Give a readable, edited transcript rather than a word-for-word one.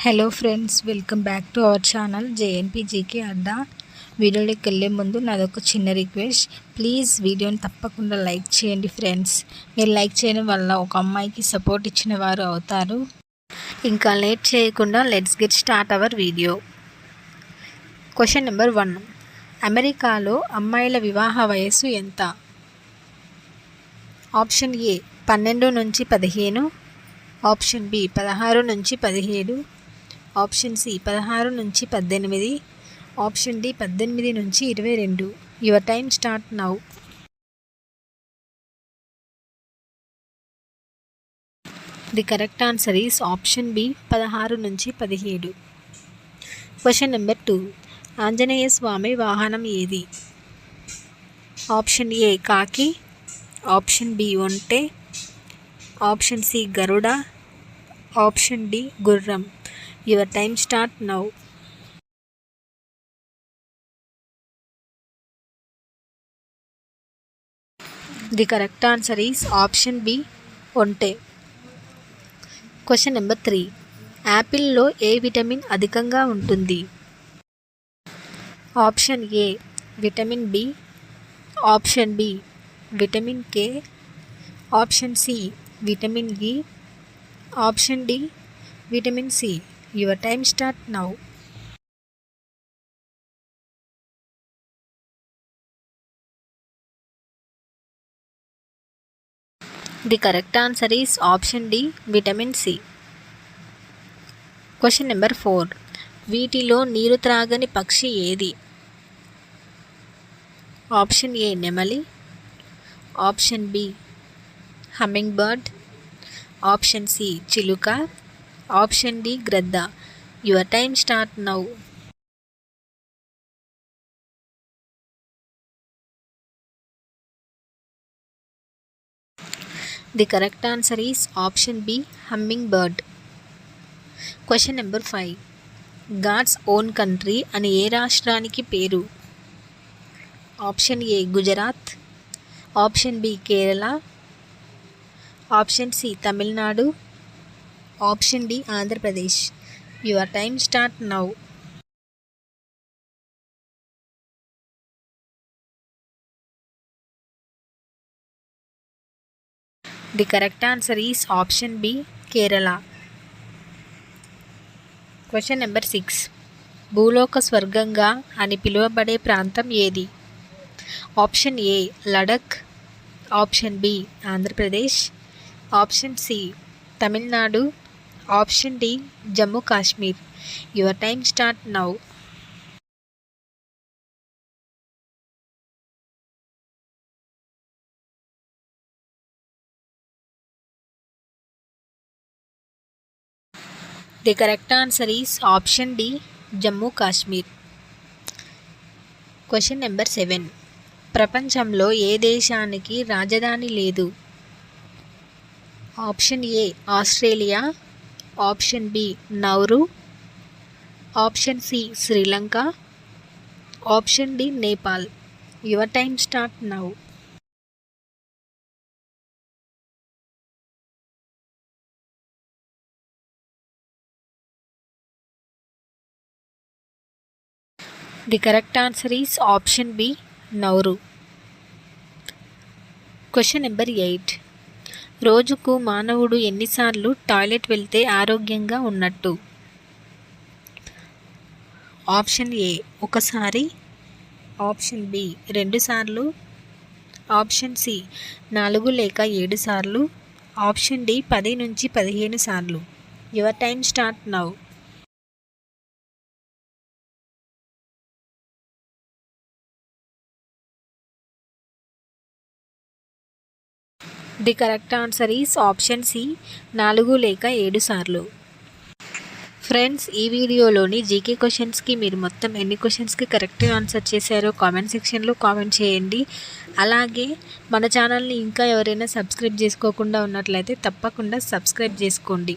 Hello friends, welcome back to our channel JNP GK అడ్డా. వీడియోలోకి వెళ్ళే ముందు నాదొక చిన్న రిక్వెస్ట్, ప్లీజ్ వీడియోని తప్పకుండా లైక్ చేయండి ఫ్రెండ్స్. మీరు లైక్ చేయడం వల్ల ఒక అమ్మాయికి సపోర్ట్ ఇచ్చిన వారు అవుతారు. ఇంకా లేట్ చేయకుండా let's get start our video. Question number 1. అమెరికాలో అమ్మాయిల వివాహ వయస్సు ఎంత? ఆప్షన్ ఏ 12 నుంచి 15, ఆప్షన్ బి 16 నుంచి 17, ఆప్షన్ సి 16 నుంచి 18, ఆప్షన్ డి 18 నుంచి 22. Your time start now. The correct answer is option B 16 నుంచి 17. Question number 2. ఆంజనేయ స్వామి వాహనం ఏది? ఆప్షన్ ఏ కాకి, ఆప్షన్ బి ఒంటె, ఆప్షన్ సి గరుడ, ఆప్షన్ డి గుర్రం. Your time start now. The correct answer is option B ఒంటె. Question number 3. యాపిల్లో ఏ విటమిన్ అధికంగా ఉంటుంది? Option A vitamin B, option B vitamin K, option C vitamin E, option D vitamin C. Your time start now. The correct answer is option D vitamin C. Question number 4. వీటిలో నీరు త్రాగని పక్షి ఏది? Option ఏ నెమలి, option B humming bird, option C చిలుక, option D గ్రద్ద. Your time start now. The correct answer is option B humming bird. Question number 5. God's own country అని ఏ రాష్ట్రానికి పేరు? Option A Gujarat, option B Kerala, option C Tamil Nadu, option D Andhra Pradesh. Your time start now. The correct answer is option B Kerala. Question number 6. భూలోక స్వర్గంగా అని పిలువబడే ప్రాంతం ఏది? Option A Ladakh, option B Andhra Pradesh, option C Tamil Nadu, option D Jammu Kashmir. Your time start now. The correct answer is option D Jammu Kashmir. Question number 7. ప్రపంచంలో ఏ దేశానికి రాజధాని లేదు? Option A Australia, option B Nauru, option C Sri Lanka, option D Nepal. Your time start now. The correct answer is option B Nauru. Question number 8. రోజుకు మానవుడు ఎన్నిసార్లు toilet వెళ్తే ఆరోగ్యంగా ఉన్నట్టు? ఆప్షన్ ఏ ఒకసారి, ఆప్షన్ బి 2 సార్లు, ఆప్షన్ సి 4 లేక 7 సార్లు, ఆప్షన్ డి 10 నుంచి 15 సార్లు. Your time start now. The correct answer is option C 4 లేక 7 సార్లు. ఫ్రెండ్స్, ఈ వీడియోలోని జీకే క్వశ్చన్స్కి మీరు మొత్తం ఎన్ని క్వశ్చన్స్కి కరెక్ట్గా ఆన్సర్ చేశారో కామెంట్ సెక్షన్లో కామెంట్ చేయండి. అలాగే మన ఛానల్ని ఇంకా ఎవరైనా సబ్స్క్రైబ్ చేసుకోకుండా ఉన్నట్లయితే తప్పకుండా సబ్స్క్రైబ్ చేసుకోండి.